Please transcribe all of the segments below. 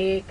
1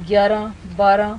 11, 12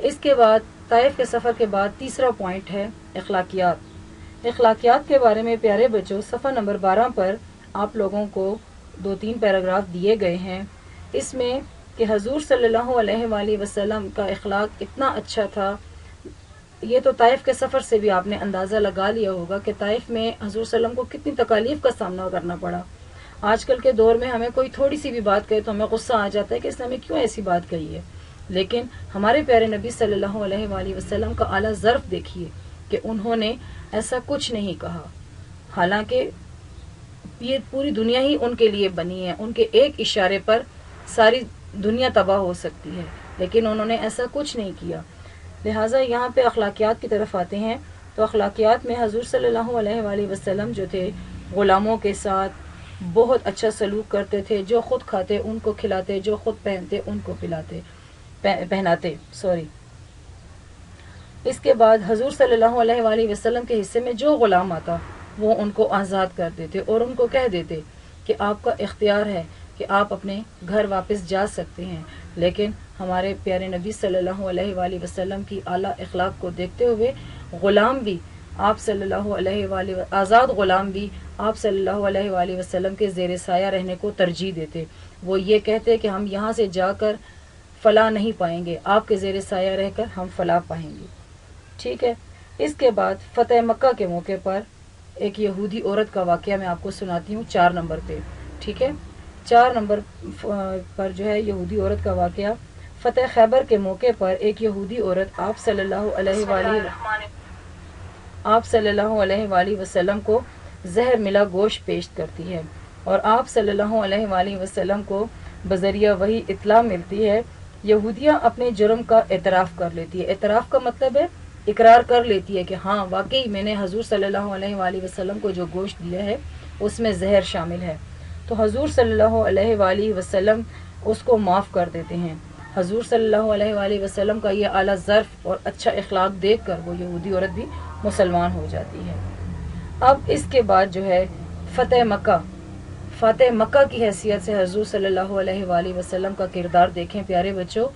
اس کے بعد طائف کے سفر کے بعد تیسرا پوائنٹ ہے اخلاقیات۔ اخلاقیات کے بارے میں پیارے بچوں صفحہ نمبر 12 پر آپ لوگوں کو 2-3 پیراگراف دیے گئے ہیں، اس میں کہ حضور صلی اللہ علیہ وآلہ وسلم کا اخلاق اتنا اچھا تھا۔ یہ تو طائف کے سفر سے بھی آپ نے اندازہ لگا لیا ہوگا کہ طائف میں حضور صلی اللہ علیہ وسلم کو کتنی تکالیف کا سامنا کرنا پڑا۔ آج کل کے دور میں ہمیں کوئی تھوڑی سی بھی بات کہے تو ہمیں غصہ آ جاتا ہے کہ اس نے ہمیں کیوں ایسی بات کہی ہے، لیکن ہمارے پیارے نبی صلی اللہ علیہ وآلہ وسلم کا اعلیٰ ظرف دیکھیے کہ انہوں نے ایسا کچھ نہیں کہا، حالانکہ یہ پوری دنیا ہی ان کے لیے بنی ہے، ان کے ایک اشارے پر ساری دنیا تباہ ہو سکتی ہے، لیکن انہوں نے ایسا کچھ نہیں کیا۔ لہٰذا یہاں پہ اخلاقیات کی طرف آتے ہیں تو اخلاقیات میں حضور صلی اللہ علیہ وآلہ وسلم جو تھے غلاموں کے ساتھ بہت اچھا سلوک کرتے تھے، جو خود کھاتے ان کو کھلاتے، جو خود پہنتے ان کو پہناتے۔ اس کے بعد حضور صلی اللہ علیہ وآلہ وسلم کے حصے میں جو غلام آتا وہ ان کو آزاد کر دیتے اور ان کو کہہ دیتے کہ آپ کا اختیار ہے کہ آپ اپنے گھر واپس جا سکتے ہیں، لیکن ہمارے پیارے نبی صلی اللہ علیہ وآلہ وسلم کی اعلیٰ اخلاق کو دیکھتے ہوئے غلام بھی آپ صلی اللہ علیہ وآلہ آزاد غلام بھی آپ صلی اللہ علیہ وآلہ وسلم کے زیر سایہ رہنے کو ترجیح دیتے۔ وہ یہ کہتے کہ ہم یہاں سے جا کر فلاح نہیں پائیں گے، آپ کے زیر سایہ رہ کر ہم فلاح پائیں گے۔ ٹھیک ہے، اس کے بعد فتح مکہ کے موقع پر ایک یہودی عورت کا واقعہ میں آپ کو سناتی ہوں 4 نمبر پہ۔ ٹھیک ہے، 4 نمبر پر جو ہے یہودی عورت کا واقعہ، فتح خیبر کے موقع پر ایک یہودی عورت آپ صلی اللہ علیہ وآلہ وسلم کو زہر ملا گوشت پیش کرتی ہے، اور آپ صلی اللہ علیہ وآلہ وسلم کو بذریعہ وحی اطلاع ملتی ہے۔ یہودیہ اپنے جرم کا اعتراف کر لیتی ہے۔ اعتراف کا مطلب ہے اقرار کر لیتی ہے کہ ہاں واقعی میں نے حضور صلی اللہ علیہ وآلہ وسلم کو جو گوشت دیا ہے اس میں زہر شامل ہے۔ تو حضور صلی اللہ علیہ وآلہ وسلم اس کو معاف کر دیتے ہیں۔ حضور صلی اللہ علیہ وآلہ وسلم کا یہ اعلیٰ ظرف اور اچھا اخلاق دیکھ کر وہ یہودی عورت بھی مسلمان ہو جاتی ہے۔ اب اس کے بعد جو ہے فاتح مکہ کی حیثیت سے حضور صلی اللہ علیہ وآلہ وسلم کا کردار دیکھیں پیارے بچوں،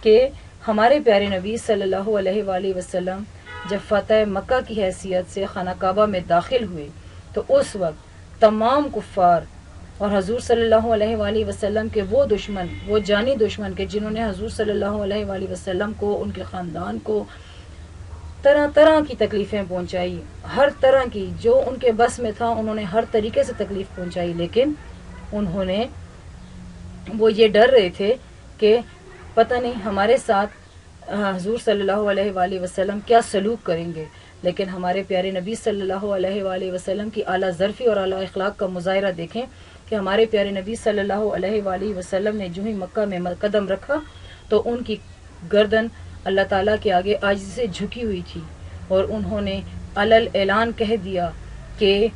کہ ہمارے پیارے نبی صلی اللہ علیہ وآلہ وسلم جب فتح مکہ کی حیثیت سے خانہ کعبہ میں داخل ہوئے تو اس وقت تمام کفار اور حضور صلی اللہ علیہ وآلہ وسلم کے وہ دشمن، وہ جانی دشمن کے جنہوں نے حضور صلی اللہ علیہ وآلہ وسلم کو، ان کے خاندان کو طرح طرح کی تکلیفیں پہنچائی، ہر طرح کی جو ان کے بس میں تھا انہوں نے ہر طریقے سے تکلیف پہنچائی، لیکن انہوں نے وہ یہ ڈر رہے تھے کہ پتہ نہیں ہمارے ساتھ حضور صلی اللہ علیہ وآلہ وسلم کیا سلوک کریں گے، لیکن ہمارے پیارے نبی صلی اللہ علیہ وآلہ وسلم کی اعلیٰ ظرفی اور اعلیٰ اخلاق کا مظاہرہ دیکھیں کہ ہمارے پیارے نبی صلی اللہ علیہ وآلہ وسلم نے جو ہی مکہ میں قدم رکھا تو ان کی گردن اللہ تعالیٰ کے آگے عاجزی سے جھکی ہوئی تھی، اور انہوں نے علل اعلان کہہ دیا کہ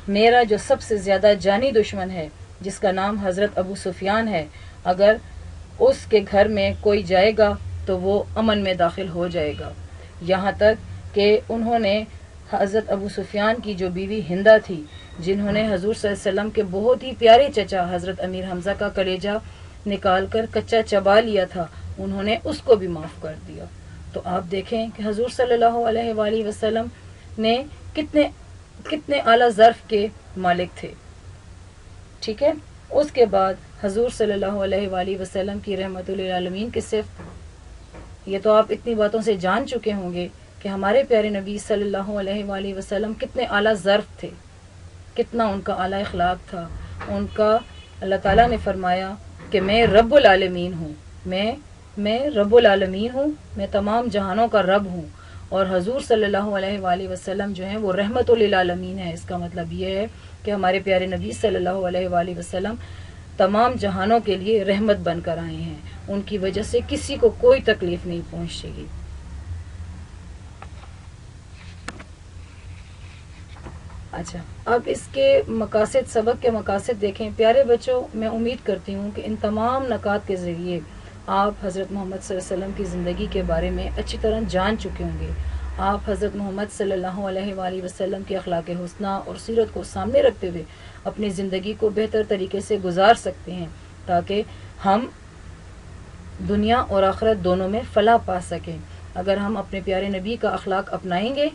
میرا جو سب سے زیادہ جانی دشمن ہے جس کا نام حضرت ابو سفیان ہے، اگر اس کے گھر میں کوئی جائے گا تو وہ امن میں داخل ہو جائے گا۔ یہاں تک کہ انہوں نے حضرت ابو سفیان کی جو بیوی ہندہ تھی، جنہوں نے حضور صلی اللہ علیہ وسلم کے بہت ہی پیارے چچا حضرت امیر حمزہ کا کلیجہ نکال کر کچا چبا لیا تھا، انہوں نے اس کو بھی معاف کر دیا۔ تو آپ دیکھیں کہ حضور صلی اللہ علیہ وآلہ وسلم نے کتنے اعلیٰ ظرف کے مالک تھے۔ ٹھیک ہے، اس کے بعد حضور صلی اللہ علیہ وآلہ وسلم کی رحمت للعالمین کی صفت، یہ تو آپ اتنی باتوں سے جان چکے ہوں گے کہ ہمارے پیارے نبی صلی اللہ علیہ وآلہ وسلم کتنے اعلیٰ ظرف تھے، کتنا ان کا اعلیٰ اخلاق تھا۔ ان کا اللہ تعالیٰ نے فرمایا کہ میں رب العالمین ہوں، میں رب العالمین ہوں، میں تمام جہانوں کا رب ہوں، اور حضور صلی اللہ علیہ وآلہ وسلم جو ہیں وہ رحمت للعالمین ہے۔ اس کا مطلب یہ ہے کہ ہمارے پیارے نبی صلی اللہ علیہ وآلہ وسلم تمام جہانوں کے لیے رحمت بن کر آئے ہیں، ان کی وجہ سے کسی کو کوئی تکلیف نہیں پہنچے گی۔ اچھا، اب اس کے مقاصد، سبق کے مقاصد دیکھیں پیارے بچوں۔ میں امید کرتی ہوں کہ ان تمام نکات کے ذریعے آپ حضرت محمد صلی اللہ علیہ وسلم کی زندگی کے بارے میں اچھی طرح جان چکے ہوں گے۔ آپ حضرت محمد صلی اللہ علیہ وآلہ وسلم کے اخلاق حسنہ اور سیرت کو سامنے رکھتے ہوئے اپنی زندگی کو بہتر طریقے سے گزار سکتے ہیں، تاکہ ہم دنیا اور آخرت دونوں میں فلاح پا سکیں۔ اگر ہم اپنے پیارے نبی کا اخلاق اپنائیں گے،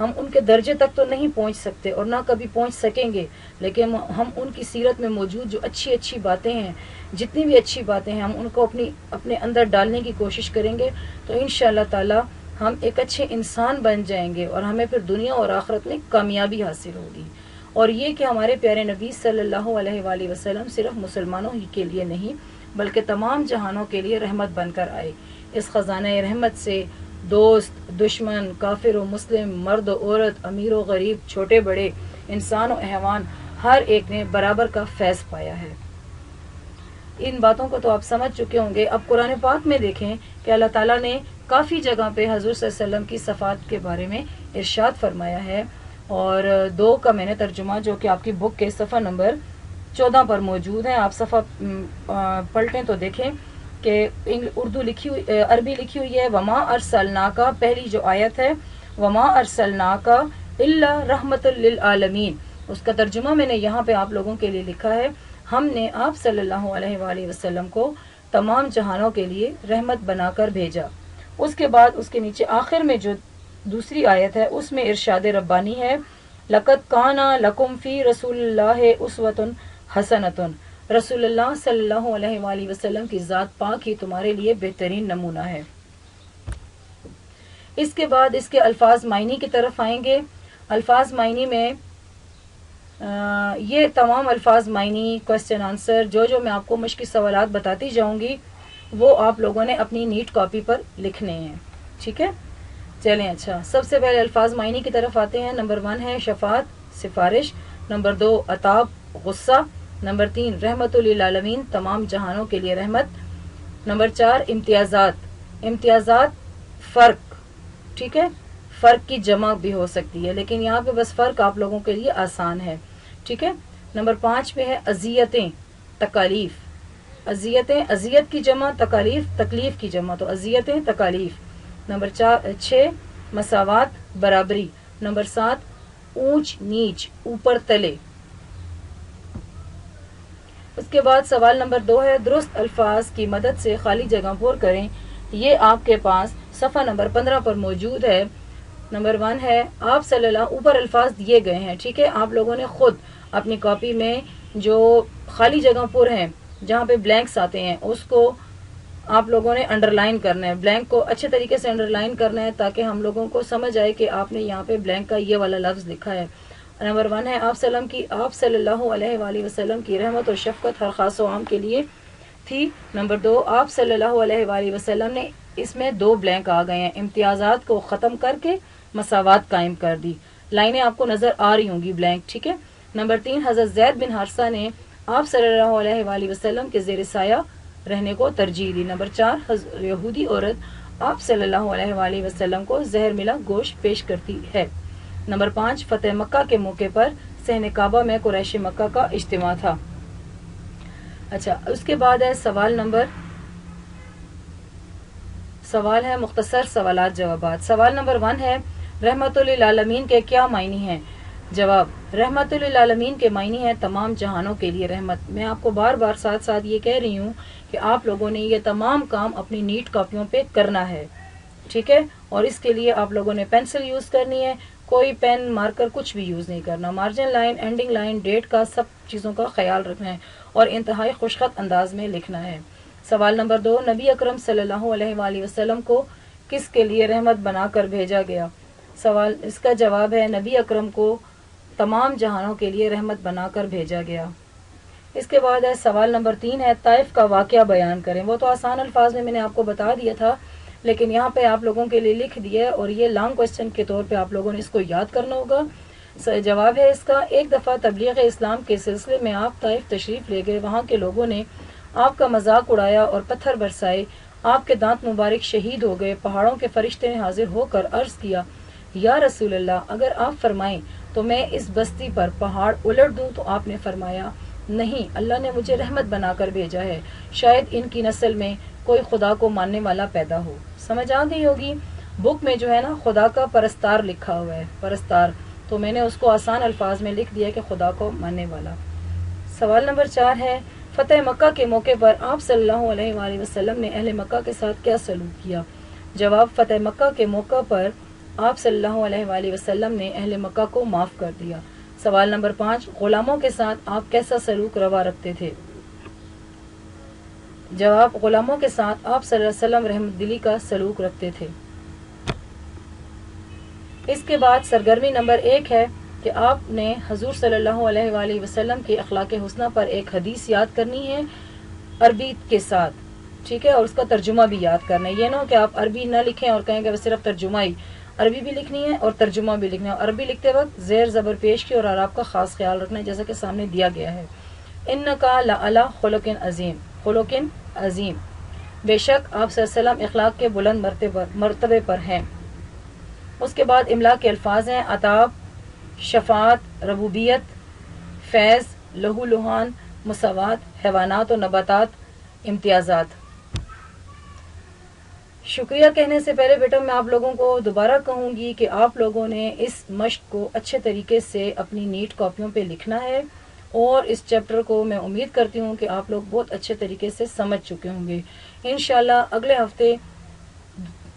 ہم ان کے درجے تک تو نہیں پہنچ سکتے اور نہ کبھی پہنچ سکیں گے، لیکن ہم ان کی سیرت میں موجود جو اچھی اچھی باتیں ہیں، جتنی بھی اچھی باتیں ہیں، ہم ان کو اپنے اندر ڈالنے کی کوشش کریں گے تو انشاءاللہ تعالی ہم ایک اچھے انسان بن جائیں گے اور ہمیں پھر دنیا اور آخرت میں کامیابی حاصل ہوگی۔ اور یہ کہ ہمارے پیارے نبی صلی اللہ علیہ وآلہ وسلم صرف مسلمانوں ہی کے لیے نہیں بلکہ تمام جہانوں کے لیے رحمت بن کر آئے۔ اس خزانہ رحمت سے دوست، دشمن، کافر و مسلم، مرد و عورت، امیر و غریب، چھوٹے بڑے، انسان و حیوان، ہر ایک نے برابر کا فیض پایا ہے۔ ان باتوں کو تو آپ سمجھ چکے ہوں گے۔ اب قرآن پاک میں دیکھیں کہ اللہ تعالیٰ نے کافی جگہ پہ حضور صلی اللہ علیہ وسلم کی صفات کے بارے میں ارشاد فرمایا ہے، اور 2 کا میں نے ترجمہ جو کہ آپ کی بک کے صفحہ نمبر 14 پر موجود ہے، آپ صفحہ پلٹیں تو دیکھیں کہ عربی لکھی ہوئی ہے، وما ارسلناکا، پہلی جو آیت ہے وما ارسلناکا الا رحمت للعالمین، اس کا ترجمہ میں نے یہاں پہ آپ لوگوں کے لیے لکھا ہے، ہم نے آپ صلی اللہ علیہ وآلہ وسلم کو تمام جہانوں کے لیے رحمت بنا کر بھیجا۔ اس کے بعد اس کے نیچے آخر میں جو دوسری آیت ہے اس میں ارشاد ربانی ہے، لَقَدْ كَانَ لَكُمْ فِي رَسُولِ اللَّهِ أُسْوَةٌ حَسَنَةٌ، رسول اللہ صلی اللہ علیہ وآلہ وسلم کی ذات پاک ہی تمہارے لیے بہترین نمونہ ہے۔ اس کے بعد اس کے الفاظ معنی کی طرف آئیں گے۔ الفاظ معنی میں یہ تمام الفاظ معنی، کوسچن آنسر، جو میں آپ کو مشقی سوالات بتاتی جاؤں گی وہ آپ لوگوں نے اپنی نیٹ کاپی پر لکھنے ہیں، ٹھیک ہے؟ چلیں اچھا، سب سے پہلے الفاظ معنی کی طرف آتے ہیں۔ نمبر 1 ہے شفاعت، سفارش۔ نمبر 2 عتاب، غصہ۔ نمبر 3 رحمت للعالمین، تمام جہانوں کے لیے رحمت۔ نمبر 4 امتیازات، امتیازات فرق، ٹھیک ہے؟ فرق کی جمع بھی ہو سکتی ہے لیکن یہاں پہ بس فرق آپ لوگوں کے لیے آسان ہے، ٹھیک ہے؟ نمبر 5 پہ ہے اذیتیں، تکالیف۔ اذیتیں، اذیت کی جمع، تکالیف، تکلیف کی جمع، تو اذیتیں، تکالیف۔ نمبر 6 مساوات، برابری۔ نمبر 7 اونچ نیچ، اوپر تلے۔ اس کے بعد سوال نمبر 2 ہے درست الفاظ کی مدد سے خالی جگہ پر کریں۔ یہ آپ کے پاس صفحہ نمبر 15 پر موجود ہے۔ نمبر 1 ہے آپ صلی اللہ، اوپر الفاظ دیے گئے ہیں، ٹھیک ہے؟ آپ لوگوں نے خود اپنی کاپی میں جو خالی جگہ پر ہیں جہاں پہ بلینکس آتے ہیں اس کو آپ لوگوں نے انڈر لائن کرنا ہے، بلینک کو اچھے طریقے سے انڈر لائن کرنا ہے تاکہ ہم لوگوں کو سمجھ آئے کہ آپ نے یہاں پہ بلینک کا یہ والا لفظ لکھا ہے۔ نمبر 1 ہے آپ صلی اللہ علیہ وآلہ وسلم کی رحمت اور شفقت ہر خاص و عام کے لیے تھی۔ نمبر 2 آپ صلی اللہ علیہ وآلہ وسلم نے، اس میں 2 بلینک آ گئے ہیں، امتیازات کو ختم کر کے مساوات قائم کر دی۔ لائنیں آپ کو نظر آ رہی ہوں گی بلینک، ٹھیک ہے؟ نمبر 3 حضرت زید بن حارثہ نے آپ صلی اللہ علیہ وآلہ وسلم کے زیر سایہ رہنے کو ترجیح دی۔ نمبر 4 یہودی عورت آپ صلی اللہ علیہ وآلہ وسلم کو زہر ملا گوشت پیش کرتی ہے۔ نمبر 5 فتح مکہ کے موقع پر صحن کعبہ میں قریش مکہ کا اجتماع تھا۔ اچھا، اس کے بعد ہے سوال ہے مختصر سوالات جوابات۔ سوال نمبر 1 ہے رحمت للعالمین کے کیا معنی ہیں؟ جواب، رحمت للعالمین کے معنی ہے تمام جہانوں کے لیے رحمت۔ میں آپ کو بار بار ساتھ ساتھ یہ کہہ رہی ہوں کہ آپ لوگوں نے یہ تمام کام اپنی نیٹ کاپیوں پہ کرنا ہے، ٹھیک ہے؟ اور اس کے لیے آپ لوگوں نے پینسل یوز کرنی ہے، کوئی پین مارکر کچھ بھی یوز نہیں کرنا، margin line, ending line, date کا، سب چیزوں کا خیال رکھنا ہے اور انتہائی خوشخط انداز میں لکھنا ہے۔ سوال نمبر 2 نبی اکرم صلی اللہ علیہ وآلہ وسلم کو کس کے لیے رحمت بنا کر بھیجا گیا؟ سوال، اس کا جواب ہے نبی اکرم کو تمام جہانوں کے لیے رحمت بنا کر بھیجا گیا۔ اس کے بعد ہے سوال نمبر 3 ہے طائف کا واقعہ بیان کریں۔ وہ تو آسان الفاظ میں نے آپ کو بتا دیا تھا لیکن یہاں پہ آپ لوگوں کے لیے لکھ دیا ہے اور یہ لانگ کوسچن کے طور پہ آپ لوگوں نے اس کو یاد کرنا ہوگا۔ جواب ہے اس کا، ایک دفعہ تبلیغ اسلام کے سلسلے میں آپ طائف تشریف لے گئے، وہاں کے لوگوں نے آپ کا مذاق اڑایا اور پتھر برسائے، آپ کے دانت مبارک شہید ہو گئے۔ پہاڑوں کے فرشتے نے حاضر ہو کر عرض کیا، یا رسول اللہ اگر آپ فرمائیں تو میں اس بستی پر پہاڑ الٹ دوں، تو آپ نے فرمایا نہیں، اللہ نے مجھے رحمت بنا کر بھیجا ہے، شاید ان کی نسل میں کوئی خدا کو ماننے والا پیدا ہو۔ سمجھ آ گئی ہوگی؟ بک میں جو ہے نا خدا کا پرستار لکھا ہوا ہے، پرستار، تو میں نے اس کو آسان الفاظ میں لکھ دیا کہ خدا کو ماننے والا۔ سوال نمبر 4 ہے فتح مکہ کے موقع پر آپ صلی اللہ علیہ وآلہ وسلم نے اہل مکہ کے ساتھ کیا سلوک کیا؟ جواب: فتح مکہ کے موقع پر آپ صلی اللہ علیہ وآلہ وسلم نے اہل مکہ کو معاف کر دیا۔ سوال نمبر 5، غلاموں کے ساتھ آپ کیسا سلوک روا رکھتے تھے؟ جواب: غلاموں کے ساتھ آپ صلی اللہ علیہ وسلم رحمت دلی کا سلوک رکھتے تھے۔ اس کے بعد سرگرمی نمبر 1 ہے کہ آپ نے حضور صلی اللہ علیہ وآلہ وسلم کے اخلاق حسنہ پر ایک حدیث یاد کرنی ہے عربی کے ساتھ، ٹھیک ہے، اور اس کا ترجمہ بھی یاد کرنا ہے۔ یہ نہ ہو کہ آپ عربی نہ لکھیں اور کہیں کہ صرف ترجمہ ہی، عربی بھی لکھنی ہے اور ترجمہ بھی لکھنا ہے۔ عربی لکھتے وقت زیر زبر پیش کی اور اعراب کا خاص خیال رکھنا ہے، جیسا کہ سامنے دیا گیا ہے۔ انکا لعلی خلق عظیم، خلق عظیم، بے شک آپ صلی اللہ علیہ وسلم اخلاق کے بلند مرتبے پر ہیں۔ اس کے بعد املا کے الفاظ ہیں: عطاب، شفاعت، ربوبیت، فیض، لہو لہان، مساوات، حیوانات و نباتات، امتیازات۔ شکریہ کہنے سے پہلے بیٹا میں آپ لوگوں کو دوبارہ کہوں گی کہ آپ لوگوں نے اس مشق کو اچھے طریقے سے اپنی نیٹ کاپیوں پہ لکھنا ہے، اور اس چیپٹر کو میں امید کرتی ہوں کہ آپ لوگ بہت اچھے طریقے سے سمجھ چکے ہوں گے۔ انشاءاللہ اگلے ہفتے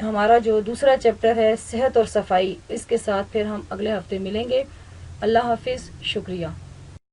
ہمارا جو دوسرا چیپٹر ہے صحت اور صفائی، اس کے ساتھ پھر ہم اگلے ہفتے ملیں گے۔ اللہ حافظ، شکریہ۔